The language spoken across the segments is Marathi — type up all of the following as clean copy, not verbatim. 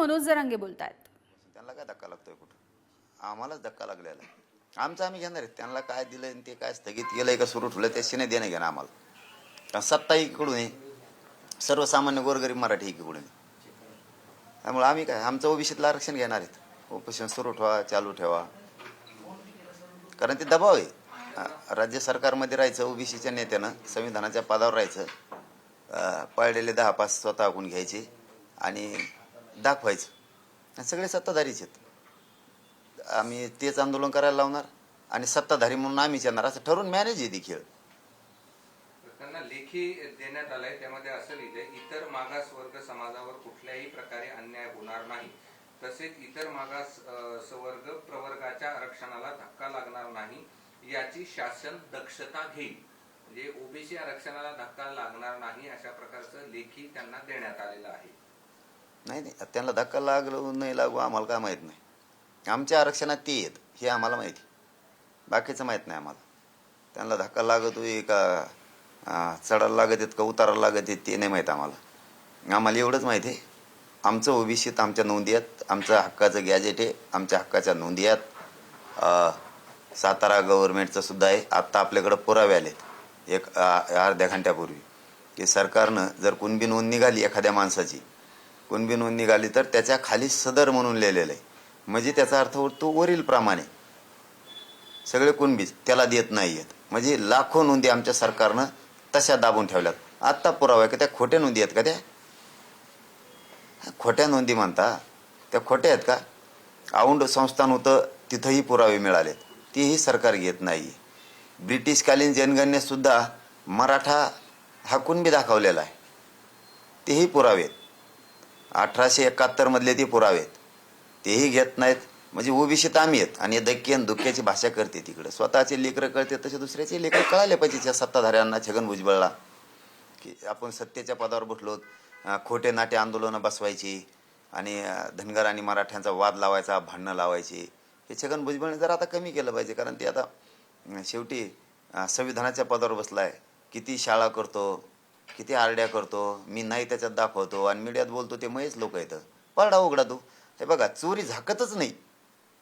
मनोज जरांगे बोलतायत. त्यांना काय धक्का लागतोय कुठं? आम्हालाच धक्का लागलेला आहे. आमचं आम्ही घेणार आहे. त्यांना काय दिलं आणि ते काय स्थगित केलंय का सुरू ठेवलं त्याशी नाही देणं घेणं आम्हाला. कारण सत्ता एकीकडून आहे, सर्वसामान्य गोरगरीब मराठी एकीकडून आहे. त्यामुळे आम्ही काय आमचं ओबीसीतलं आरक्षण घेणार आहेत. उपोषण सुरू ठेवा, चालू ठेवा, कारण ते दबाव आहे. राज्य सरकारमध्ये राहायचं, ओबीसीच्या नेत्यानं संविधानाच्या पदावर राहायचं, पळलेले 10 पास स्वतःहून घ्यायचे आणि दाखवायचं. सगळे सत्ताधारीच आहेत. आम्ही तेच आंदोलन करायला लावणार आणि सत्ताधारी म्हणून आम्हीच येणार असं ठरवून मॅनेज आहे ती खेळ. त्यांना लेखी देण्यात आलंय, त्यामध्ये असं लिहिलंय, इतर मागास वर्ग समाजावर कुठल्याही प्रकारे अन्याय होणार नाही, तसेच इतर मागास वर्ग प्रवर्गाच्या आरक्षणाला धक्का लागणार नाही याची शासन दक्षता घेईल. म्हणजे ओबीसी आरक्षणाला धक्का लागणार नाही अशा प्रकारचं लेखी त्यांना देण्यात आलेलं आहे. नाही, त्यांना धक्का लागलो नाही लागू आम्हाला काय माहीत नाही. आमच्या आरक्षणात ते येत हे आम्हाला माहिती, बाकीचं माहीत नाही आम्हाला. त्यांना धक्का लागतोय का चढायला लागत आहेत का उतारायला लागत आहेत ते नाही माहीत आम्हाला. आम्हाला एवढंच माहिती आहे, आमचं ओबीसीत आमच्या नोंदी आहेत, आमचं हक्काचं गॅजेट आहे, आमच्या हक्काच्या नोंदी आहेत. सातारा गव्हर्नमेंटचं सुद्धा आहे. आत्ता आपल्याकडं पुरावे आलेत एक अर्ध्या घंट्यापूर्वी की सरकारनं जर कुणबी नोंद निघाली एखाद्या माणसाची, कुणबी नोंद निघाली तर त्याच्या खाली सदर म्हणून लिहिलेलं आहे. म्हणजे त्याचा अर्थ होतो वरील प्रमाणे सगळे कुणबीच त्याला देत नाही आहेत. म्हणजे लाखो नोंदी आमच्या सरकारनं तशा दाबून ठेवल्यात. आत्ता पुरावा आहे का त्या खोट्या नोंदी आहेत का? त्या खोट्या नोंदी म्हणता त्या खोट्या आहेत का? औंध संस्थान होतं तिथंही पुरावे मिळालेत, तेही सरकार घेत नाही. ब्रिटिशकालीन जनगणनेसुद्धा मराठा हा कुणबी दाखवलेला आहे, तेही पुरावे आहेत. 1871 मधले ते पुरावे आहेत, तेही घेत नाहीत. म्हणजे ओबीसीत आम्ही आहेत आणि धक्की आणि धुक्क्याची भाषा करते तिकडे. स्वतःचे लेकरं कळते तसे दुसऱ्याचे लेकरं कळाले पाहिजे त्या सत्ताधाऱ्यांना, छगन भुजबळला, की आपण सत्तेच्या पदावर बसलो, खोटे नाटे आंदोलनं बसवायची आणि धनगर आणि मराठ्यांचा वाद लावायचा, भांडणं लावायची. हे छगन भुजबळने जर आता कमी केलं पाहिजे, कारण ते आता शेवटी संविधानाच्या पदावर बसलाय. किती शाळा करतो, किती आरड्या करतो, मी नाही त्याच्यात दाखवतो आणि मीडियात बोलतो ते मयच लोक येतं. पडा उघडा तू. हे बघा, चोरी झाकतच नाही,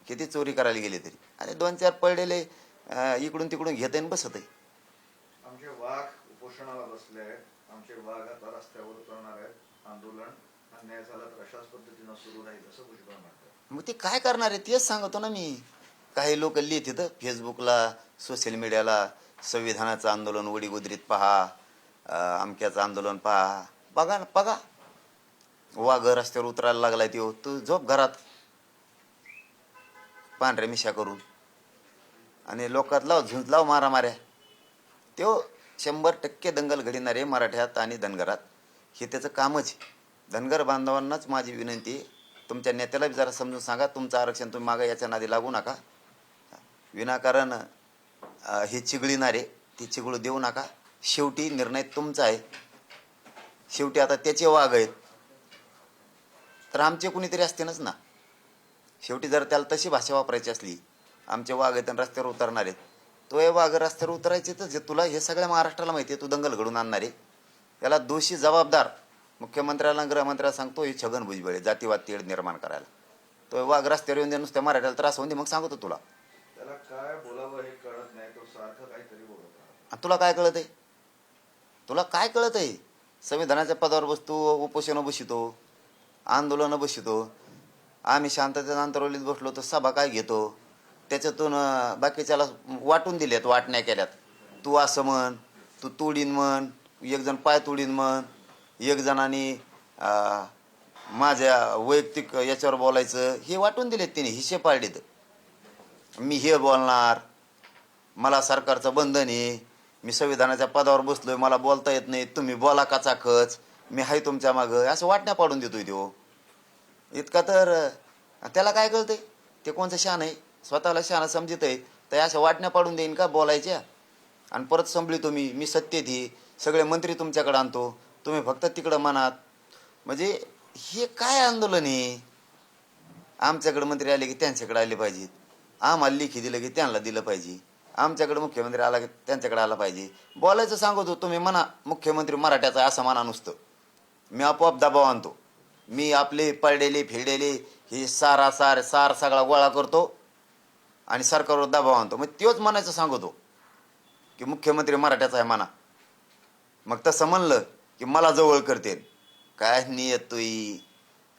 किती चोरी करायला गेली तरी, आणि 2-4 पडलेले इकडून तिकडून घेत आहे बसत आहे. आमचे वाघ उपोषणाला बसले आहेत, आमचे वाघ आता रस्त्यावर उतरणार आहेत. आंदोलन अन्याय झाला तर अशाच पद्धतीनं सुरू राहील असं भुजबळ म्हणतात. मग ते काय करणार आहे तेच सांगतो ना मी. काही लोक लिहित फेसबुकला, सोशल मीडियाला, संविधानाचं आंदोलन वडीगुद्रीत पहा, अमक्याचं आंदोलन पहा. बघा ना, बघा वाघ रस्त्यावर उतरायला लागलाय तो. तू झोप घरात पांढऱ्या मिशा करून आणि लोकात लाव झुंज लाव मारामाऱ्या. तो 100% दंगल घडणारे मराठ्यात आणि धनगरात, हे त्याचं कामच. धनगर बांधवांनाच माझी विनंती, तुमच्या नेत्याला बी जरा समजून सांगा, तुमचं आरक्षण तुम्ही मागा याच्या नादी लागू नका. विनाकारण हे चिघळणारे ती चिघळू देऊ नका. शेवटी निर्णय तुमचा आहे. शेवटी आता त्याचे वाघ आहेत तर आमचे कुणीतरी असतेनच ना. शेवटी जर त्याला तशी भाषा वापरायची असली, आमचे वाघ आहेत आणि रस्त्यावर उतरणार आहेत, तो हे वाघ रस्त्यावर उतरायचे तर तुला हे सगळ्या महाराष्ट्राला माहिती आहे, तू दंगल घडून आणणारे. त्याला दोषी जबाबदार मुख्यमंत्र्याला, गृहमंत्र्याला सांगतो हे छगन भुजबळ आहे, जातीवाद तेढ निर्माण करायला. तो वाघ रस्त्यावर येऊन दे, नुसत्या मराठ्याला त्रास होऊन दे, मग सांगतो तुला. त्याला काय बोलावं हे कळत नाही, तो सारखं काहीतरी बोलत. तुला काय कळत आहे? तुला काय कळत आहे? संविधानाच्या पदावर बसतो, उपोषणं बसितो, आंदोलनं बसितो. आम्ही शांततेच्या अंतरावलीत बसलो तर सभा काय घेतो, त्याच्यातून बाकीच्याला वाटून दिल्यात, वाटण्या केल्यात. तू असं म्हण, तू तोडीन म्हण, एक जण पाय तोडीन म्हण, एक जणांनी माझ्या वैयक्तिक याच्यावर बोलायचं, हे वाटून दिलेत तिने, हिशे पाडलेत. मी हे बोलणार, मला सरकारचं बंधन आहे, मी संविधानाच्या पदावर बसलोय, मला बोलता येत नाही, तुम्ही बोला काचाखच, मी आहे तुमच्या मागं, असं वाटण्या पाडून देतोय तो. इतका तर त्याला काय कळतंय? ते कोणचं शान आहे? स्वतःला शान समजत आहे तर अशा वाटण्या पाडून देईन का बोलायच्या? आणि परत संभळी मी सत्तेत ही सगळे मंत्री तुमच्याकडे आणतो, तुम्ही फक्त तिकडं मनात. म्हणजे हे काय आंदोलन आहे? आमच्याकडे मंत्री आले की त्यांच्याकडे आले पाहिजेत, आम्हाला लेखी दिलं की त्यांना दिलं पाहिजे, आमच्याकडे मुख्यमंत्री आला की त्यांच्याकडे आला पाहिजे. बोलायचं सांगतो तुम्ही म्हणा मुख्यमंत्री मराठ्याचा असं म्हणा नुसतं, मी आपोआप दबाव आणतो. मी आपले पडलेले फिरलेले हे सार सगळा गोळा करतो आणि सरकारवर दबाव आणतो. मग तोच म्हणायचं सांगतो की मुख्यमंत्री मराठ्याचा आहे म्हणा. मग तसं म्हणलं की मला जवळ करते. काय नियत तुई,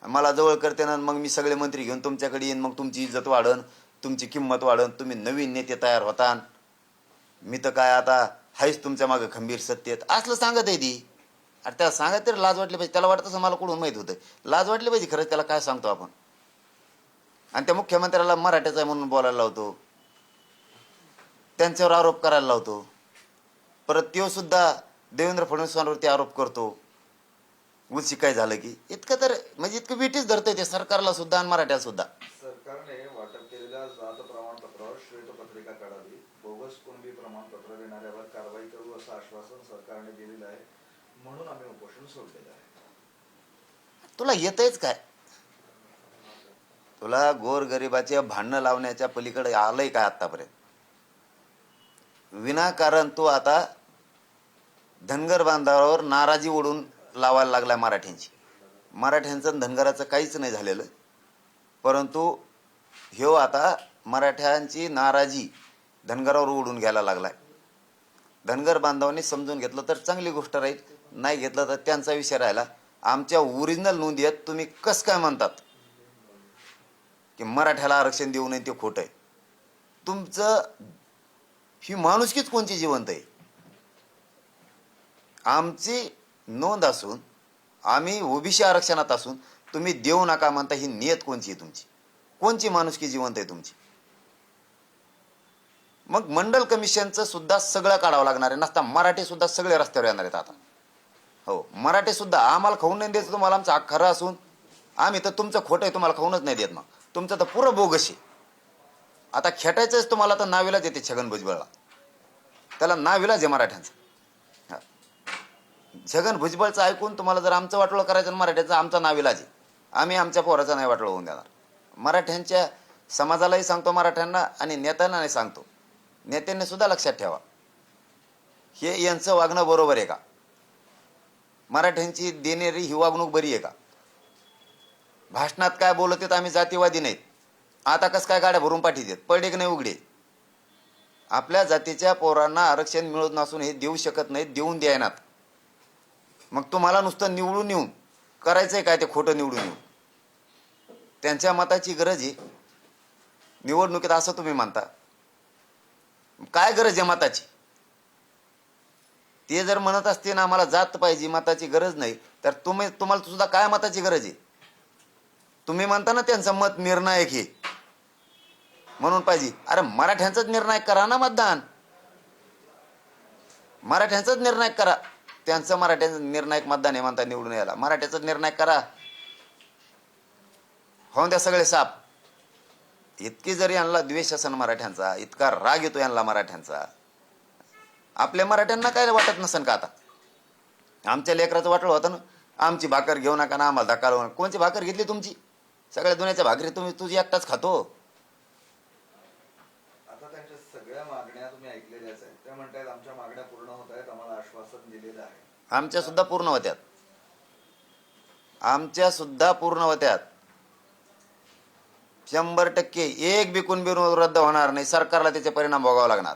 मला जवळ करते ना. मग मी सगळे मंत्री घेऊन तुमच्याकडे येईन. मग तुमची इज्जत वाढन, तुमची किंमत वाढन, तुम्ही नवीन नेते तयार होता. मी तर काय आता हायच तुमच्या मागं खंबीर सत्तेत असलं सांगत आहे ती. अरे त्याला सांगत तरी लाज वाटली पाहिजे. त्याला वाटत असं मला कुठून माहित होतं. लाज वाटली पाहिजे खरंच त्याला काय सांगतो आपण. आणि त्या मुख्यमंत्र्याला मराठ्याचा आहे म्हणून बोलायला लावतो, त्यांच्यावर आरोप करायला लावतो. परत तो सुद्धा देवेंद्र फडणवीसांवरती आरोप करतो. उलशी काय झालं की इतकं तर म्हणजे इतकं विटीच धरतंय ते सरकारला सुद्धा आणि मराठ्याला सुद्धा. सरकारने वाटप केलेल्या जात प्रमाणपत्रावर श्वेतपत्रिका काढावी, बोगस कुणबी प्रमाणपत्र देणाऱ्यावर कारवाई करू असं आश्वासन सरकारने दिलेलं आहे. म्हणून आम्ही उपोषण सोडलेलं आहे. तुला येतच काय? तुला गोरगरिबाचे भांडणं लावण्याच्या पलीकडे आलंय काय आतापर्यंत? विनाकारण तू आता धनगर बांधवावर नाराजी ओढून लावायला लागलाय मराठ्यांची. मराठ्यांचं धनगराचं काहीच नाही झालेलं, परंतु ह्यो आता मराठ्यांची नाराजी धनगरावर ओढून घ्यायला लागलाय. धनगर बांधवांनी समजून घेतलं तर चांगली गोष्ट राहील, नाही घेतलं तर त्यांचा विषय राहिला. आमच्या ओरिजिनल नोंदी आहेत. तुम्ही कस काय म्हणतात की मराठ्याला आरक्षण देऊ नये ते खोटं आहे? तुमचं ही माणुसकीच कोणची जिवंत आहे? आमची नोंद असून आम्ही ओबीसी आरक्षणात असून तुम्ही देऊ नका म्हणता, ही नियत कोणची आहे तुमची? कोणची माणुसकी जिवंत आहे तुमची? मग मंडल कमिशनचं सुद्धा सगळं काढावं लागणार आहे. नसता मराठी सुद्धा सगळे रस्त्यावर येणार आहेत आता. हो, मराठी सुद्धा आम्हाला खाऊन नाही द्यायचं तुम्हाला. आमचा हक्क खरा असून आम्ही तर तुमचं खोटं आहे तुम्हाला खाऊनच नाही देत. मग तुमचं तर पुरं बोगस आहे. आता खेटायचंच तुम्हाला तर नाविलाज येते छगन भुजबळला. त्याला नाविलाज आहे मराठ्यांचा. छगन भुजबळचं ऐकून तुम्हाला जर आमचं वाटोळं करायचं मराठ्याचं, आमचा नाविलाज आहे. आम्ही आमच्या पोराचं नाही वाटोळं होऊन देणार. मराठ्यांच्या समाजालाही सांगतो, मराठ्यांना आणि नेत्यांना नाही सांगतो. नेत्यांनी सुद्धा लक्षात ठेवा, हे यांचं वागणं बरोबर आहे का? मराठ्यांची देणारी ही वागणूक बरी आहे का? भाषणात काय बोलत आहेत आम्ही जातीवादी नाहीत. आता कसं काय गाड्या भरून पाठीत पडे की नाही उघडे? आपल्या जातीच्या पोरांना आरक्षण मिळत नसून हे देऊ शकत नाहीत, देऊन द्यायनात. मग तुम्हाला नुसतं निवडून येऊन करायचंय काय? ते खोटं निवडून येऊन त्यांच्या मताची गरज आहे निवडणुकीत असं तुम्ही म्हणता. काय गरज आहे मताची? ते जर म्हणत असते ना आम्हाला जात पाहिजे, मताची गरज नाही, तर तुम्हाला सुद्धा काय मताची गरज आहे? तुम्ही म्हणता ना त्यांचं मत निर्णायक आहे म्हणून पाहिजे. अरे मराठ्यांचाच निर्णायक करा ना मतदान. मराठ्यांचाच निर्णायक करा. त्यांचं मराठ्यांचं निर्णायक मतदान आहे म्हणता निवडून यायला. मराठ्याचाच निर्णायक करा. होऊन द्या सगळे साप. इतकी जरी यांना द्वेष असेल मराठ्यांचा, इतका राग येतो यांना मराठ्यांचा, आपल्या मराठ्यांना काय वाटत नसेल का? आता आमच्या लेकराचं वाटलं होतं ना, आमची भाकर घेऊ नका ना, आम्हाला धक्का लावू नका. कोणची भाकर घेतली तुमची? सगळ्या दुनियाच्या भाकरी तुझी एकटाच खातो. आता त्यांच्या सगळ्या मागण्या तुम्ही ऐकलेल्याच आहेत. ते म्हणतात आमच्या मागण्या पूर्ण होत आहेत, आम्हाला आश्वासन दिलेलं आहे. आमच्या सुद्धा पूर्ण होत्यात. आमच्या सुद्धा पूर्ण होत्यात. 100% एक बी कुणबी रद्द होणार नाही. सरकारला त्याचे परिणाम भोगावे लागणार.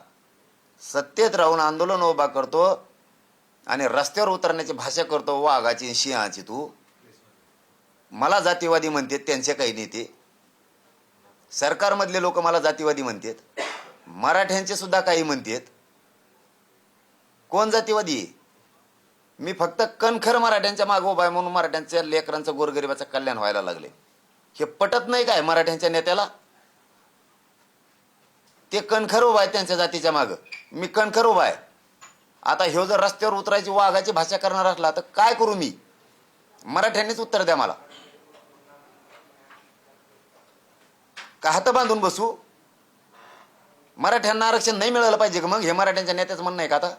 सत्तेत राहून आंदोलन उभा करतो आणि रस्त्यावर उतरण्याची भाषा करतो वाघाची सिंहाची. तू मला जातीवादी म्हणतात त्यांचे काही नेते, सरकारमधले लोक मला जातीवादी म्हणतात, मराठ्यांचे सुद्धा काही म्हणतात. कोण जातीवादी आहे? मी फक्त कणखर मराठ्यांच्या मागे उभा आहे म्हणून मराठ्यांच्या लेकरांचं गोरगरिबाचं कल्याण व्हायला लागले. हे पटत नाही काय मराठ्यांच्या नेत्याला? ते कणखर उभा आहे त्यांच्या जातीच्या मागं, मी कणखर उभा आहे. आता ह्यो जर रस्त्यावर उतरायची वाघाची भाषा करणार असला तर काय करू मी? मराठ्यांनीच उत्तर द्या मला. का हात बांधून बसू? मराठ्यांना आरक्षण नाही मिळालं पाहिजे का? मग हे मराठ्यांच्या नेत्याचं म्हणणं आहे का? आता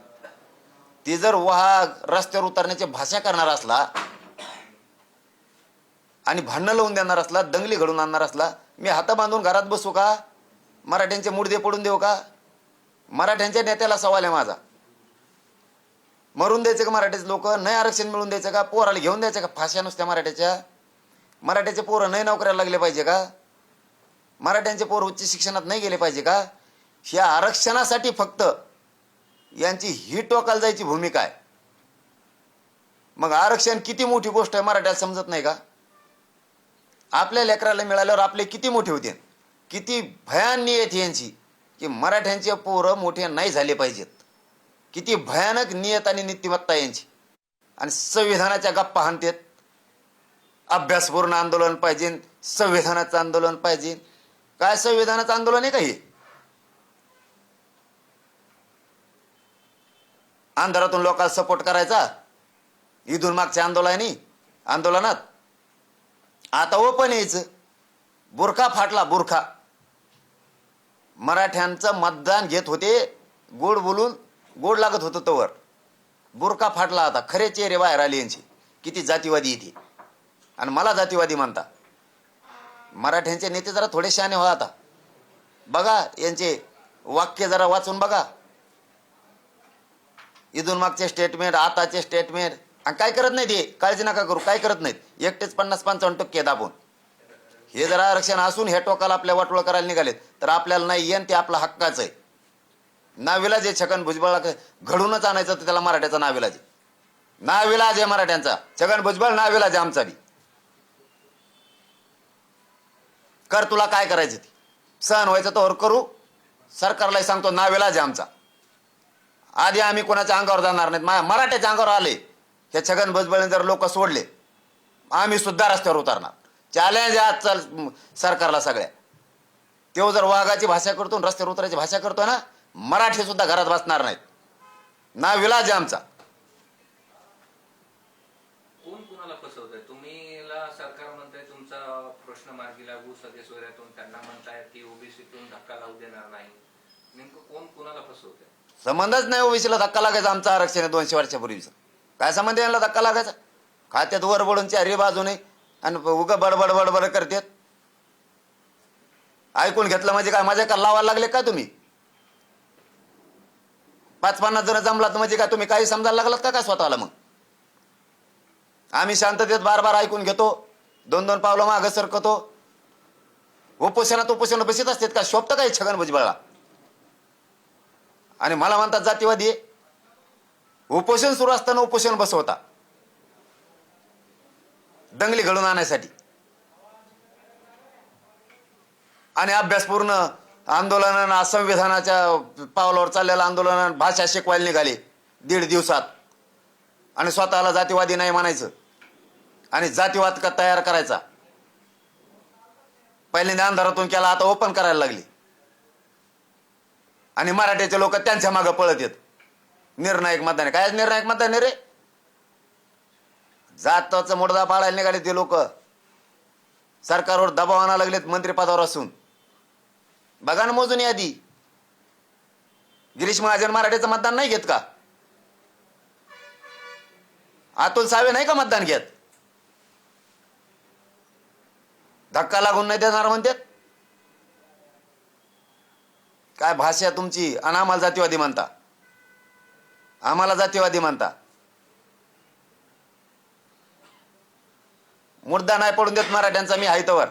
ती जर वाघ रस्त्यावर उतरण्याची भाषा करणार असला आणि भांडणं लावून देणार असला, दंगली घडून आणणार असला, मी हात बांधून घरात बसू का? मराठ्यांचे मुडदे पडून देऊ का? मराठ्यांच्या नेत्याला सवाल आहे माझा. मरून द्यायचं का मराठ्याचे लोक? नाही आरक्षण मिळून द्यायचं का? पोराला घेऊन द्यायचं का फाश्या नुसत्या मराठ्याच्या? मराठ्याचे पोरं नाही नोकऱ्याला लागले पाहिजे का? मराठ्यांचे पोरं उच्च शिक्षणात नाही गेले पाहिजे का? ह्या आरक्षणासाठी फक्त यांची ही टोकाला जायची भूमिका आहे. मग आरक्षण किती मोठी गोष्ट आहे मराठ्याला समजत नाही का? आपल्या लेकराला मिळाल्यावर आपले किती मोठे होते, किती भयान नियत यांची की मराठ्यांचे पोरं मोठे नाही झाले पाहिजेत. किती भयानक नियत आणि नीतिमत्ता यांची. आणि संविधानाच्या गप्पा हाणतेत. अभ्यासपूर्ण आंदोलन पाहिजे, संविधानाचं आंदोलन पाहिजे. काय संविधानाचं आंदोलन आहे का हे? अंधारातून लोकांना सपोर्ट करायचा इथून मागच्या आंदोलनात आता ओपन यायचं. बुरखा फाटला, बुरखा. मराठ्यांचं मतदान घेत होते गोड बोलून, गोड लागत होतं तवर. बुरखा फाटला. आता खरे चेहरे बाहेर आले यांचे. किती जातीवादी येते आणि मला जातीवादी म्हणता. मराठ्यांचे नेते जरा थोडे शहाणे व्हा आता. बघा यांचे वाक्य जरा वाचून बघा. इथून मागचे स्टेटमेंट, आताचे स्टेटमेंट. आणि काय करत नाही ते, काळजी नका करू, काय करत नाहीत. एकटेच 50-55% दाबून. हे जर आरक्षण असून हे टोकाला आपल्या वाटोळ करायला निघालेत तर आपल्याला नाही येन, ते आपला हक्काच आहे. नाविलाज आहे छगन भुजबळ घडूनच आणायचं तर त्याला मराठ्याचा नाविलाज आहे. नाविलाज आहे मराठ्यांचा. छगन भुजबळ नाविलाज आहे आमचा बी. कर तुला काय करायचं ते. सहन व्हायचं तर करू. सरकारलाही सांगतो नाविलाज आहे आमचा. आधी आम्ही कोणाच्या अंगावर जाणार नाहीत. मराठ्याच्या अंगावर आले हे छगन भुजबळने जर लोक सोडले, आम्ही सुद्धा रस्त्यावर उतरणार. चॅलेंज आज चल सरकारला सगळ्या. तो जर वाघाची भाषा करतो, रस्त्यावर उतरायची भाषा करतो ना, मराठी सुद्धा घरात बसणार नाहीत. नाविलाज आहे आमचा. कोण कुणाला फसवतंय? तुम्ही सरकार म्हणताय तुमचा प्रश्न मार्गी लागू, सदस्य वगैरेतून त्यांना म्हणताय की ओबीसीतून धक्का लावू देणार नाही. नेमकं कोण कुणाला फसवतंय? संबंधच नाही ओबीसीला धक्का लागायचा. आमचं आरक्षण आहे 200 वर्षापूर्वीचं. काय संबंध यांना धक्का लागायचा? खात्यात वर बडून चारी बाजूने आणि उगा बडबड बडबड करतात. ऐकून घेतलं म्हणजे काय मजा का लावायला लागले का तुम्ही? 5-50 जण जमलात म्हणजे काय तुम्ही काही समजायला लागलात का काय स्वतःला? मग आम्ही शांततेत बार ऐकून घेतो, 2-2 पावलं मागं सरकतो. उपोषण बसत असतात का? शोभतं काय छगन भुजबळला? आणि मला म्हणतात जातीवादी. उपोषण सुरू असताना उपोषण बसवता दंगली घडून आणण्यासाठी. आणि अभ्यासपूर्ण आंदोलन, संविधानाच्या पावलावर चाललेलं आंदोलन, भाषा शिकवायला निघाले 1.5 दिवसात. आणि स्वतःला जातीवादी नाही म्हणायचं आणि जातीवाद का तयार करायचा. पहिल्यांदा अंधारातून केला, आता ओपन करायला लागली. आणि मराठ्याचे लोक त्यांच्या मागे पळत येत. निर्णायक मतदान. काय निर्णायक मतदान रे? जाताचं मुडदा पाळायला निघाले ते लोक. सरकारवर दबाव आणायला लागलेत मंत्रिपदावर असून. बघा ना मोजून यादी. गिरीश महाजन मराठ्याचं मतदान नाही घेत का? अतुल सावे नाही का मतदान घेत? धक्का लागून नाही देणार म्हणतात. काय भाषा तुमची? आणि आम्हाला जातीवादी म्हणता. आम्हाला जातीवादी म्हणता. मुद्दा नाही पडून देत मराठ्यांचा मी हायतवर.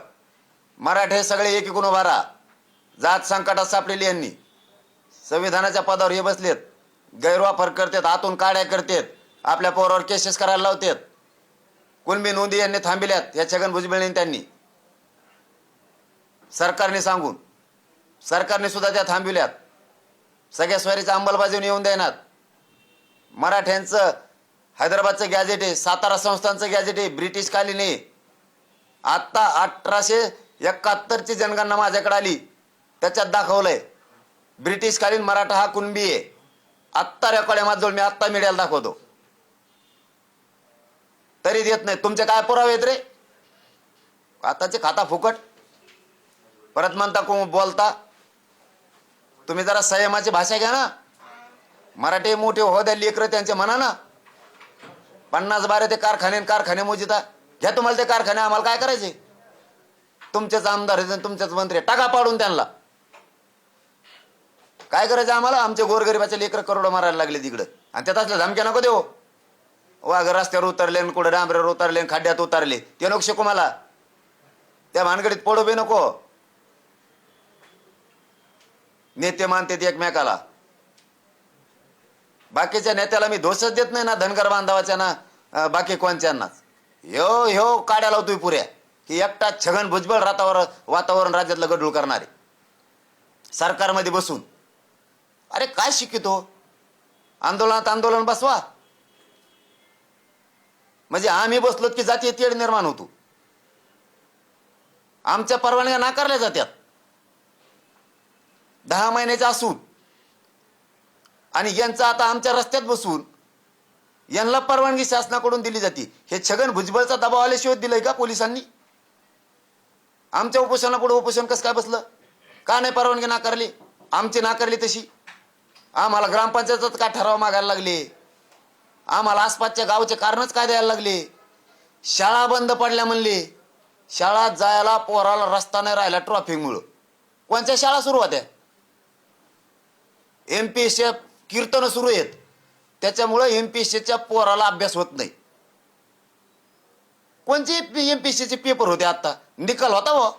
मराठे सगळे एकीकडून उभा राहा. जात संकटात सापलेली यांनी. संविधानाच्या पदावर हे बसलेत, गैरवापर करतात, आतून काड्या करतात, आपल्या पोरावर केसेस करायला लावतात. कुणबी नोंदी यांनी थांबिल्यात या छगन भुजबळने. त्यांनी सरकारने सांगून सरकारने सुद्धा त्या थांबविल्यात. सगळ्या स्वारीचं अंमलबजावणी येऊन देणार. मराठ्यांचं हैदराबादचं गॅजेट आहे, सातारा संस्थांचं गॅजेट आहे, ब्रिटिश कालीन आहे. आत्ता 1871ची जनगणना माझ्याकडे आली, त्याच्यात दाखवलंय ब्रिटिश कालीन मराठा हा कुणबी आहे. आत्ता रेकॉर्ड आहे माझ्याजवळ, मी आत्ता मीडियाला दाखवतो. तरी देत नाही. तुमचे काय पुरावे आहेत रे? आताचे खाता फुकट. परत म्हणता कोण बोलता. तुम्ही जरा संयमाची भाषा घ्या ना. मराठी मोठे हो द्या लेकरं त्यांचे म्हणा ना. 50-12 ते कारखाने मोजिता घ्या. तुम्हाला ते कारखाने आम्हाला काय करायचे? तुमचेच आमदार आहेत, तुमचेच मंत्री. टाका पाडून त्यांना. काय करायचं आम्हाला? आमचे गोरगरिबाचे लेकरं करोडो मारायला लागले तिकडं. आणि त्यात असल्या धमक्या नको देऊ. वाघ रस्त्यावर उतरले, कुठं डांबऱ्यावर उतरले, खड्ड्यात उतरले, ते नको शिकू मला. त्या भानगडीत पडू बी नको. नेते मानतात एकमेकाला. बाकीच्या नेत्याला मी दोषच देत नाही ना, धनगर बांधवाच्या ना बाकी कोणत्यांनाच. ह्यो काड्या लावतोय पुऱ्या की एकटा छगन भुजबळ वातावरण राज्यातलं गडूळ करणारे सरकारमध्ये बसून. अरे काय शिकितो? आंदोलनात आंदोलन बसवा. म्हणजे आम्ही बसलो की जातीय तेढ निर्माण होतो. आमच्या परवानग्या नाकारल्या जातात 10 महिन्याच्या असून. आणि यांचा आता आमच्या रस्त्यात बसून यांना परवानगी शासनाकडून दिली जाते. हे छगन भुजबळचा दबाव आल्याशिवाय दिलंय का पोलिसांनी? आमच्या उपोषणापुढे उपोषण कसं काय बसलं? का नाही परवानगी नाकारली? आमची नाकारली तशी. आम्हाला ग्रामपंचायतच काय ठराव मागायला लागले? आम्हाला आसपासच्या गावचे कारणच काय द्यायला लागले? शाळा बंद पडल्या म्हणले. शाळात जायला पोराला रस्ता नाही राहिला ट्रॉफिकमुळं. कोणत्या शाळा सुरू होत्या? MPSC कीर्तन सुरू आहेत, त्याच्यामुळं MPSCच्या पोराला अभ्यास होत नाही. कोणते MPSCचे पेपर होते? आता निकाल होता व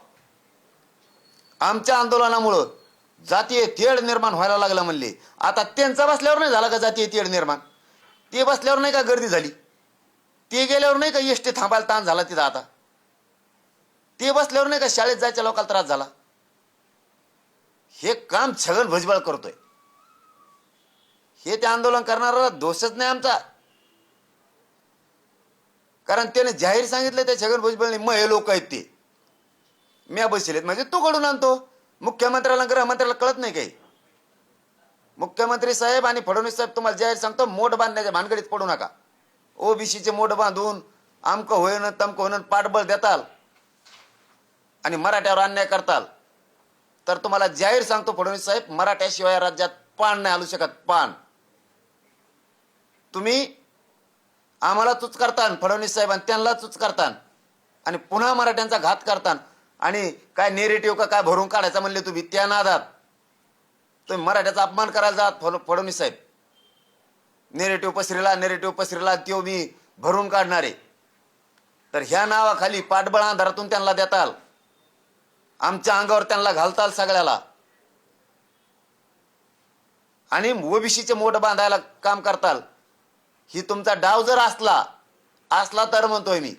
आमच्या आंदोलनामुळं जातीय तेढ निर्माण व्हायला लागला म्हणले. आता त्यांचा बसल्यावर नाही झाला का जातीय तेढ निर्माण? ते बसल्यावर नाही का गर्दी झाली? ते गेल्यावर नाही का एसटी थांबायला ताण झाला तिथं? आता ते बसल्यावर नाही का शाळेत जायच्या लोकांना त्रास झाला? हे काम छगन भुजबळ करतोय. हे ते आंदोलन करणारा दोषच नाही आमचा. कारण त्याने जाहीर सांगितलं त्या छगन भुजबळने, मग हे लोक आहेत ते म्या बसलेत म्हणजे तू कडून आणतो. मुख्यमंत्र्याला गृहमंत्र्याला कळत नाही काही? मुख्यमंत्री साहेब आणि फडणवीस साहेब तुम्हाला जाहीर सांगतो, मोठ बांधण्याच्या भानगडीत पडू नका. ओबीसीचे मोठ बांधून आमक होईन तमक होईन पाठबळ देताल आणि मराठ्यावर अन्याय करताल तर तुम्हाला जाहीर सांगतो फडणवीस साहेब, मराठ्याशिवाय राज्यात पान नाही हलू शकत. पान तुम्ही आम्हाला चूच करतान फडणवीस साहेब आणि त्यांना चूच करतान आणि पुन्हा मराठ्यांचा घात करतान. आणि काय नेरेटिव्ह का काय भरून काढायचा म्हणले तुम्ही, त्या नादात तुम्ही मराठ्याचा अपमान करायला जात फडणवीस साहेब. नेरेटिव्ह पसरीला त्यो मी भरून काढणारे. तर ह्या नावाखाली पाठबळ अंधारातून त्यांना देताल, आमच्या अंगावर त्यांना घालताल सगळ्याला आणि ओबीसीचे मोठ बांधायला काम करताल. ही तुमचा डाव जर असला तर म्हणतोय मी,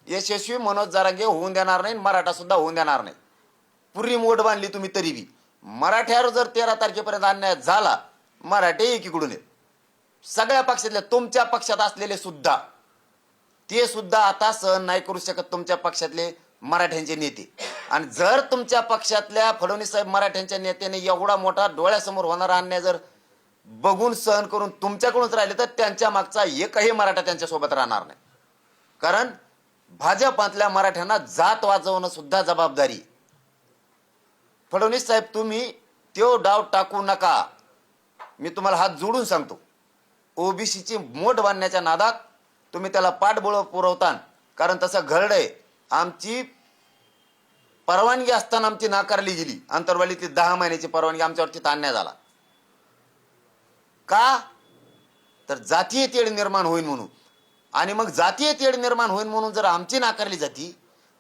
यशस्वी मनोज जरांगे होऊन देणार नाही, मराठा सुद्धा होऊन देणार नाही. पुरी मोठ बांधली तुम्ही तरी बी मराठ्यावर जर 13 तारखेपर्यंत अन्याय झाला, मराठे एकीकडून आहेत. सगळ्या पक्षातले, तुमच्या पक्षात असलेले सुद्धा, ते सुद्धा आता सहन नाही करू शकत तुमच्या पक्षातले मराठ्यांचे नेते. आणि जर तुमच्या पक्षातल्या फडणवीस साहेब मराठ्यांच्या नेत्याने एवढा मोठा डोळ्यासमोर होणारा अन्याय जर बघून सहन करून तुमच्याकडूनच राहिले तर त्यांच्या मागचा एकही मराठा त्यांच्यासोबत राहणार नाही. कारण भाजपातल्या मराठ्यांना जात वाजवणं सुद्धा जबाबदारी. फडणवीस साहेब तुम्ही तो डाव टाकू नका. मी तुम्हाला हात जोडून सांगतो, ओबीसीची मोठ बांधण्याच्या नादात तुम्ही त्याला पाठबळ पुरवता. कारण तसं घडलंय. आमची परवानगी असताना आमची नाकारली गेली. अंतरवालीतली 10 महिन्याची परवानगी आमच्यावरती अन्याय झाला. का? तर जातीय तेढ निर्माण होईल म्हणून. आणि मग जातीय तेढ निर्माण होईल म्हणून जर आमची नाकारली जाती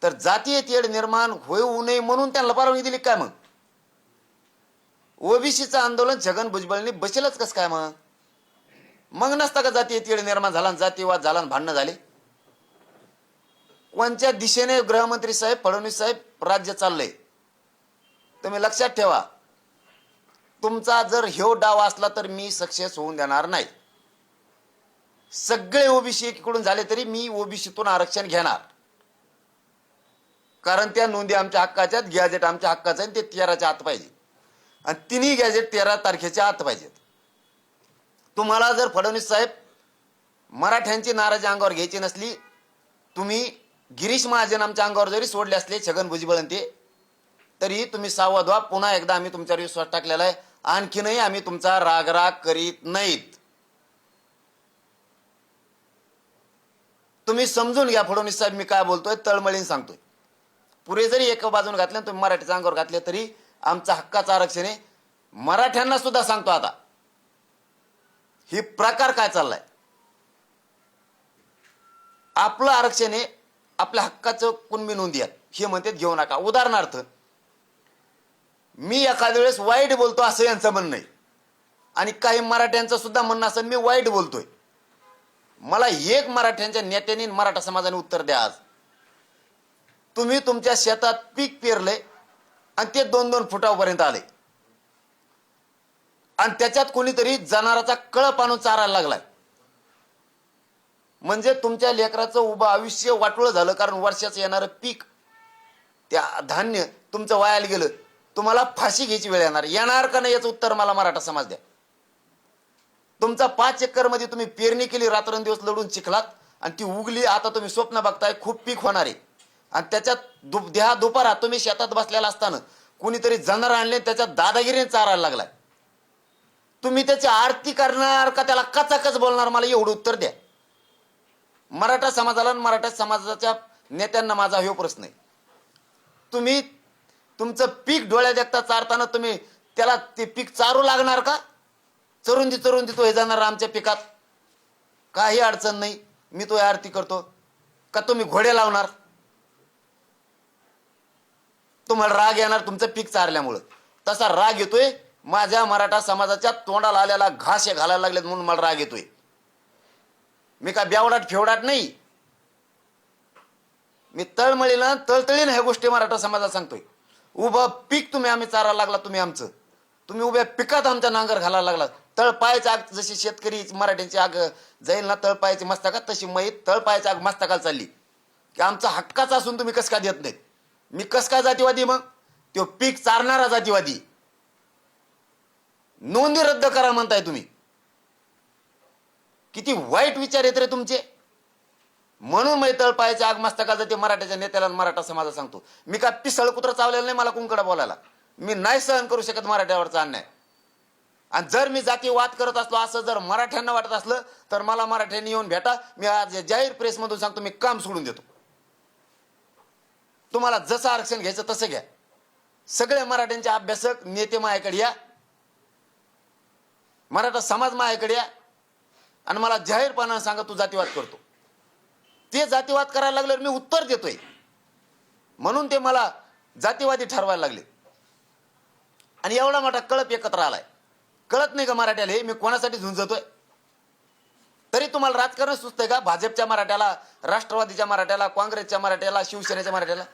तर जातीय तेढ निर्माण होऊ नये म्हणून त्यांना परवानगी दिली काय? मग ओबीसीचं आंदोलन छगन भुजबळनी बसेलच कस काय? मग नसता का जातीय तेढ निर्माण झाला, जातीयवाद झाला, भांडणं झाले? कोणत्या दिशेने गृहमंत्री साहेब फडणवीस साहेब राज्य चाललंय तुम्ही लक्षात ठेवा. तुमचा जर ह्यो डाव असला तर मी सक्सेस होऊन देणार नाही. सगळे ओबीसी एकीकडून झाले तरी मी ओबीसीतून आरक्षण घेणार. कारण त्या नोंदी आमच्या हक्काच्या, गॅजेट आमच्या हक्काचं आहे, ते 13च्या आत पाहिजे आणि तिन्ही गॅजेट 13 तारखेच्या आत पाहिजेत. तुम्हाला जर फडणवीस साहेब मराठ्यांची नाराजी अंगावर घ्यायची नसली, तुम्ही गिरीश महाजन आमच्या अंगावर जरी सोडले असले छगन भुजबळ ते, तरी तुम्ही सावध व्हा. पुन्हा एकदा आम्ही तुमच्यावर विश्वास टाकलेला आहे. आणखीनही आम्ही तुमचा रागराग करीत नाहीत. तुम्ही समजून घ्या फडणवीस साहेब मी काय बोलतोय, तळमळीने सांगतोय. पुरे जरी एका बाजून घातले तुम्ही मराठीच्या अंगावर घातले तरी आमचं हक्काचं आरक्षण आहे. मराठ्यांना सुद्धा सांगतो आता ही प्रकार काय चाललाय. आपलं आरक्षण आहे, आपल्या हक्काचं कुणबी नोंदी आहेत हे म्हणतात घेऊ नका. उदाहरणार्थ मी एखाद्या वेळेस वाईट बोलतो असं यांचं म्हणणं आहे आणि काही मराठ्यांचं सुद्धा म्हणणं असं मी वाईट बोलतोय. मला एक मराठ्यांच्या नेत्याने मराठा समाजाने उत्तर द्या. आज तुम्ही तुमच्या शेतात पीक पेरलंय आणि ते 2-2 फुटापर्यंत आले आणि त्याच्यात कोणीतरी जनावराचा कळप आणून चारायला लागलाय. म्हणजे तुमच्या लेकराचं उभं आयुष्य वाटोळं झालं, कारण वर्षाचं येणारं पीक त्या धान्य तुमचं वायाला गेलं. तुम्हाला फाशी घ्यायची वेळ येणार का नाही याचं उत्तर मला मराठा समाज द्या. तुमचा 5 एकर मध्ये तुम्ही पेरणी केली, रात्रंदिवस लढून चिखलात आणि ती उगली. आता तुम्ही स्वप्न बघताय खूप पीक होणार आहे आणि त्याच्यात दुपारा तुम्ही शेतात बसलेला असताना कुणीतरी जनावर आणले त्याच्यात दादागिरीने चारायला लागलाय. तुम्ही त्याची आरती करणार का त्याला कचाकच बोलणार? मला एवढं उत्तर द्या. मराठा समाजाला आणि मराठा समाजाच्या नेत्यांना माझा हा प्रश्न आहे. तुम्ही तुमचं पीक डोळ्यात देखता चारताना तुम्ही त्याला ते पीक चारू लागणार का? चरून दे तो हे जाणार आमच्या पिकात, काही अडचण नाही, मी तो आरती करतो. का तुम्ही घोडे लावणार? तुम्हाला राग येणार तुमचं पीक चारल्यामुळं. तसा राग येतोय माझ्या मराठा समाजाच्या तोंडाला आलेला घास हे घालायला लागलेत म्हणून मला राग येतोय. मी का बेवडाट फेवडाट नाही. मी तळमळीला तळतळीने ह्या गोष्टी मराठा समाजाला सांगतोय. उभं पीक तुम्ही आम्ही चारायला लागला, तुम्ही उभ्या पिकात आमच्या नांगर घालायला लागला. तळपायाची आग जशी शेतकरी मराठ्यांची आग जाईल ना तळपायाची मस्तकात, तशी मै तळपायाची आग मस्तकाला चालली की आमचा हक्काचा असून तुम्ही कस काय देत नाहीत. मी कस काय जातीवादी? मग तो पीक चारणारा जातीवादी. नोंदी रद्द करा म्हणताय तुम्ही. किती वाईट विचार येत रे तुमचे. म्हणून मी तळपायाची आग मस्तकाला जाते मराठ्याच्या नेत्याला मराठा समाजाला सांगतो. मी काय पिसळ कुत्र चावलेलं नाही मला कुंकडा बोलायला. मी नाही सहन करू शकत मराठ्यावरचा अन्याय. आणि जर मी जातीवाद करत असलो असं जर मराठ्यांना वाटत असलं तर मला मराठ्यांनी येऊन भेटा. मी आज जाहीर प्रेसमधून सांगतो मी काम सोडून देतो. तुम्हाला जसं आरक्षण घ्यायचं तसं घ्या. सगळे मराठ्यांचे अभ्यासक नेते माझ्याकडे या, मराठा समाज माझ्याकडे या आणि मला जाहीरपणाने सांगा तू जातीवाद करतो. ते जातीवाद करायला लागल्यावर मी उत्तर देतोय. म्हणून ते मला जातीवादी ठरवायला लागले आणि एवढा मोठा कळप एकत्र आलाय. कळत नाही का मराठ्याला हे मी कोणासाठी झुंजतोय? तरी तुम्हाला राजकारण सुचतंय का? भाजपच्या मराठ्याला, राष्ट्रवादीच्या मराठ्याला, काँग्रेसच्या मराठ्याला, शिवसेनेच्या मराठ्याला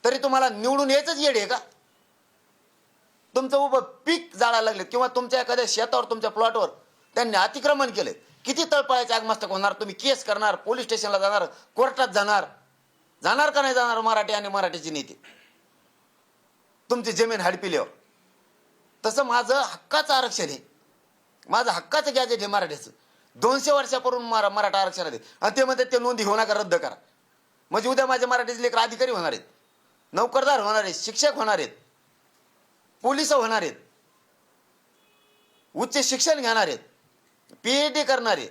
तरी तुम्हाला निवडून यायचंच येड आहे का? तुमचं उभं पीक जाळायला लागले किंवा तुमच्या एखाद्या शेतावर तुमच्या प्लॉटवर त्यांनी अतिक्रमण केले. किती तळपायाचे आगमस्तक होणार? तुम्ही केस करणार, पोलीस स्टेशनला जाणार, कोर्टात जाणार का नाही जाणार मराठी आणि मराठीचे नेते तुमची जमीन हडपिल्यावर? तसं माझं हक्काचं आरक्षण आहे, माझं हक्काचं गॅजेट आहे मराठीचं. 200 वर्षापूर्वी मराठा आरक्षण आहे आणि ते म्हणतात ते नोंदी घेऊ नका, रद्द करा. म्हणजे उद्या माझ्या मराठीचे लेकर अधिकारी होणार आहेत, नोकरदार होणार आहेत, शिक्षक होणार आहेत, पोलिस होणार आहेत, उच्च शिक्षण घेणार आहेत, PhD करणार आहेत,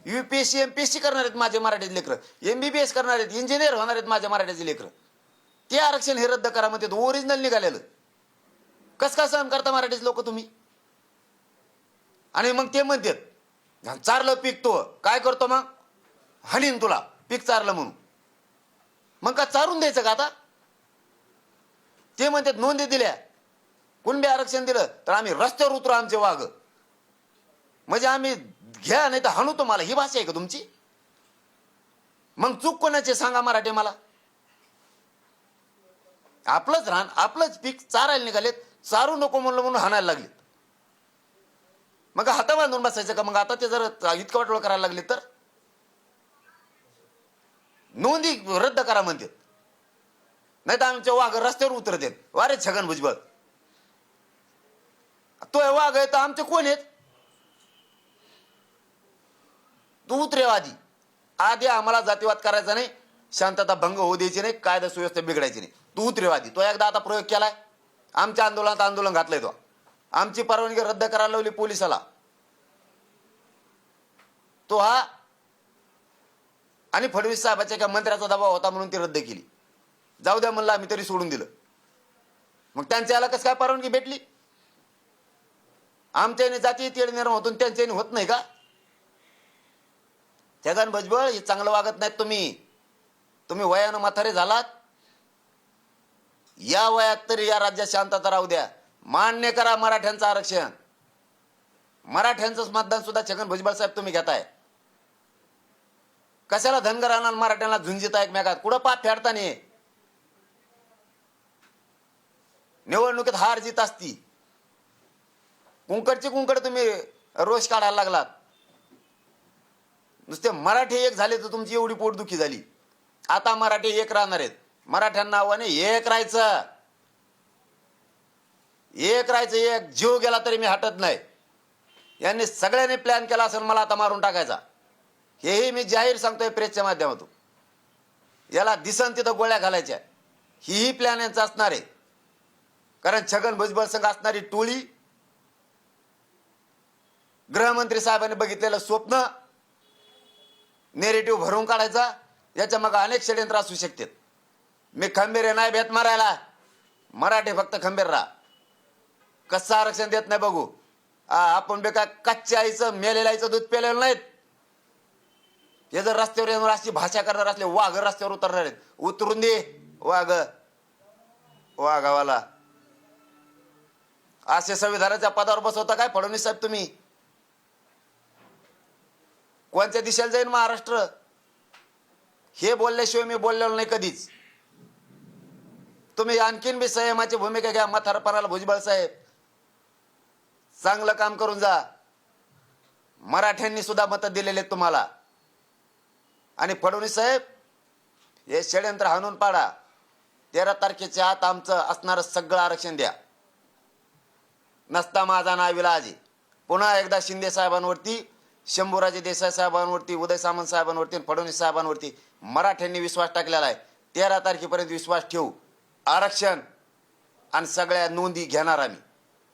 UPSC MPSC करणार आहेत माझे मराठीचे लेकर, MBBS करणार आहेत, इंजिनियर होणार आहेत माझ्या मराठीचे लेकर. ते आरक्षण हे रद्द करा म्हणते. ओरिजिनल निघालेलं कस काय सहन करता मराठीचे लोक तुम्ही? आणि मग ते म्हणतात चारलं पीक तो काय करतो मग हनीन तुला पीक चारलं म्हणून. मग का चारून द्यायचं का आता? ते म्हणतात नोंदी दिल्या, कुणबी आरक्षण दिलं तर आम्ही रस्त्यावर उतरू आमचे वाघ. म्हणजे आम्ही घ्या नाही तर हाणू तुम्हाला. ही भाषा आहे का तुमची? मग चूक कोणाची सांगा मराठी मला. आपलंच रान आपलंच पीक चारायला निघालेत, चारू नको म्हणलं म्हणून हाणायला लागले. मग हाता बांधून बसायचं का? मग आता ते जर इतकं वाटोळ करायला लागले तर नोंदी रद्द करा म्हणतात. नाही तर आमच्या वाघ रस्त्यावर उतरत आहेत. वारे छगन भुजबळ तो वाघ आहे तर आमचे कोण आहेत? तू उतरेव आधी. आधी आम्हाला जातीवाद करायचा नाही, शांतता भंग होऊ द्यायची नाही, कायदा सुव्यवस्था बिघडायची नाही. तू उतरेव आधी. तो एकदा आता प्रयोग केलाय, आमच्या आंदोलनात आंदोलन घातलंय. तो आमची परवानगी रद्द करायला लावली पोलिसाला. तो हा आणि फडणवीस साहेबाच्या एका मंत्र्याचा दबाव होता म्हणून ती रद्द केली. जाऊ द्या म्हणलं आम्ही तरी सोडून दिलं. मग त्यांच्या याला कसं काय परवानगी भेटली? आमच्याने जाती तेढ निर्माण होतो त्यांच्याने होत नाही का? छगन भुजबळ हे चांगलं वागत नाहीत तुम्ही. तुम्ही वयानं म्हातारे झालात, या वयात तरी या राज्यात शांतता राहू द्या. मान्य करा मराठ्यांचं आरक्षण. मराठ्यांचंच मतदान सुद्धा छगन भुजबळ साहेब तुम्ही घेताय. कशाला धनगरांना मराठ्यांना झुंजिता एकमेकात? कुठं पाप फेडताना? निवडणुकीत हार जीत असती. कुंकडची कुंकड तुम्ही रोष काढायला लागलात. नुसते मराठी एक झाले तर तुमची एवढी पोटदुखी झाली. आता मराठी एक राहणार आहेत. मराठ्यांना आव्हाने एक राहायचं, एक राहायचं. एक जीव गेला तरी मी हटत नाही. यांनी सगळ्यांनी प्लॅन केला असेल मला आता मारून टाकायचा. हेही मी जाहीर सांगतोय प्रेसच्या माध्यमातून. याला दिसन तिथं गोळ्या घालायच्या. ही प्लॅन यांचा असणार आहे. कारण छगन भुजबळ संघ असणारी टोळी, गृहमंत्री साहेबांनी बघितलेलं स्वप्न, नेरेटिव्ह भरून काढायचा. याच्या मग अनेक षडयंत्र असू शकतात. मी खंबीर आहे, नाही भेट मारायला. मराठी फक्त खंबीर राहा. कसं आरक्षण देत नाही बघू. आपण बेका कच्च्या आईचं मेलेल्या आईचं दूध पेलेलं नाहीत. हे जर रस्त्यावर येऊन अशी भाषा करणार असले वाघ रस्त्यावर उतरणार आहेत. उतरून दे वाघ, वाघावाला. असे संविधानाच्या पदावर बसवता काय फडणवीस साहेब तुम्ही? कोणत्या दिशेला जाईल महाराष्ट्र? हे बोलल्याशिवाय मी बोललेलो नाही कधीच. तुम्ही आणखीन बी संयमाची भूमिका घ्या. म्हातारपणाला भुजबळ साहेब चांगलं काम करून जा. मराठ्यांनी सुद्धा मतं दिलेले आहेत तुम्हाला. आणि फडणवीस साहेब हे षडयंत्र हाणून पाडा. 13 तारखेच्या आत आमचं असणारं सगळं आरक्षण द्या. नसता माझा नाविलाज. पुन्हा एकदा शिंदे साहेबांवरती, शंभूराजे देसाई साहेबांवरती, उदय सामंत साहेबांवरती, फडणवीस साहेबांवरती मराठ्यांनी विश्वास टाकलेला आहे. 13 तारखेपर्यंत विश्वास ठेवू. आरक्षण आणि सगळ्या नोंदी घेणार आम्ही.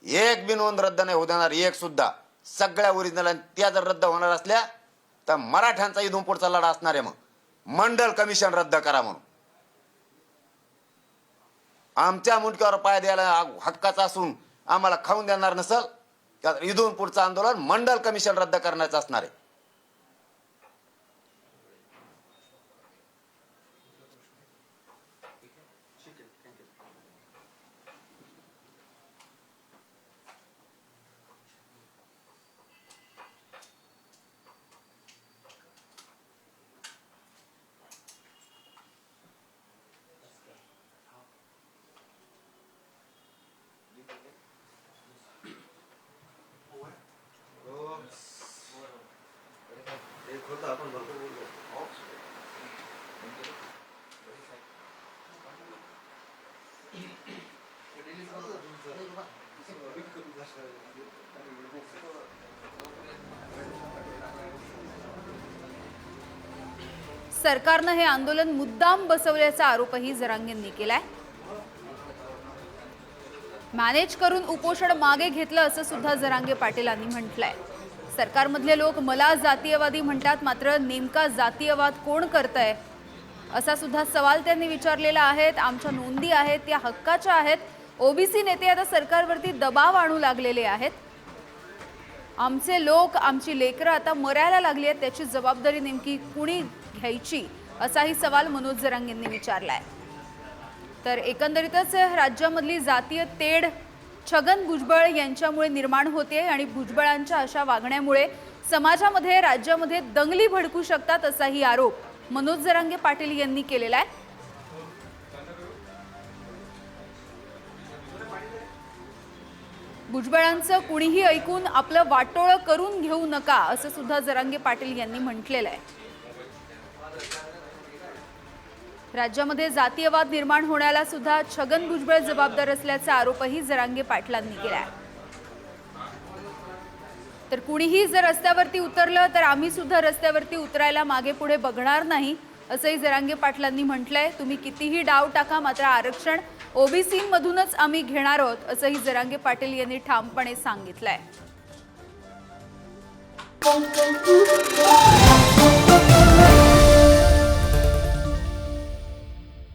एक बी नोंद रद्द नाही होऊ देणार, एक सुद्धा. सगळ्या ओरिजिनल. आणि त्या जर रद्द होणार असल्या तर मराठ्यांचा इथून पुढचा लढा असणार आहे. मग मंडल कमिशन रद्द करा म्हणून. आमच्या मुंडक्यावर पाय द्यायला हक्काचा असून आम्हाला खाऊन देणार नसल तर इथून पुढचं आंदोलन मंडल कमिशन रद्द करण्याचं असणार आहे. एक होतं आपण भरपूर बोललो. सरकारनं हे आंदोलन मुद्दाम बसवल्याचा आरोपही जरांगेंनी केलाय. मॅनेज करून उपोषण मागे घेतलं असं सुद्धा जरांगे पाटीलांनी म्हटलंय. सरकारमधले लोक मला जातीयवादी म्हणतात, मात्र नेमका जातीयवाद कोण करतंय असा सुद्धा सवाल त्यांनी विचारलेला आहे. आमच्या नोंदी आहेत त्या हक्काच्या आहेत. ओबीसी नेते आता सरकारवरती दबाव आणू लागलेले आहेत. आमचे लोक, आमची लेकरं आता मरायला लागली आहेत, त्याची जबाबदारी नेमकी कुणी घ्यायची असाही सवाल मनोज जरांगेंनी विचारलाय. तर एकंदरीतच राज्यामधली जातीय तेढ छगन भुजबळ यांच्यामुळे निर्माण होते आणि भुजबळांच्या अशा वागण्यामुळे समाजामध्ये, राज्यामध्ये दंगली भडकू शकतात असाही आरोप मनोज जरांगे पाटील यांनी केलेला आहे. भुजबळांचं कुणीही ऐकून आपलं वाटोळं करून घेऊ नका असं सुद्धा जरांगे पाटील यांनी म्हटलेलं आहे. राज्यामध्ये जातीयवाद निर्माण होण्याला सुद्धा छगन भुजबळ जबाबदार असल्याचा आरोपही जरांगे पाटलांनी केलाय. तर कुणीही जर रस्त्यावरती उतरलं तर आम्ही सुद्धा रस्त्यावरती उतरायला मागे पुढे बघणार नाही असंही जरांगे पाटलांनी म्हटलंय. तुम्ही कितीही डाव टाका, मात्र आरक्षण ओबीसी मधूनच आम्ही घेणार आहोत असंही जरांगे पाटील यांनी ठामपणे सांगितलंय.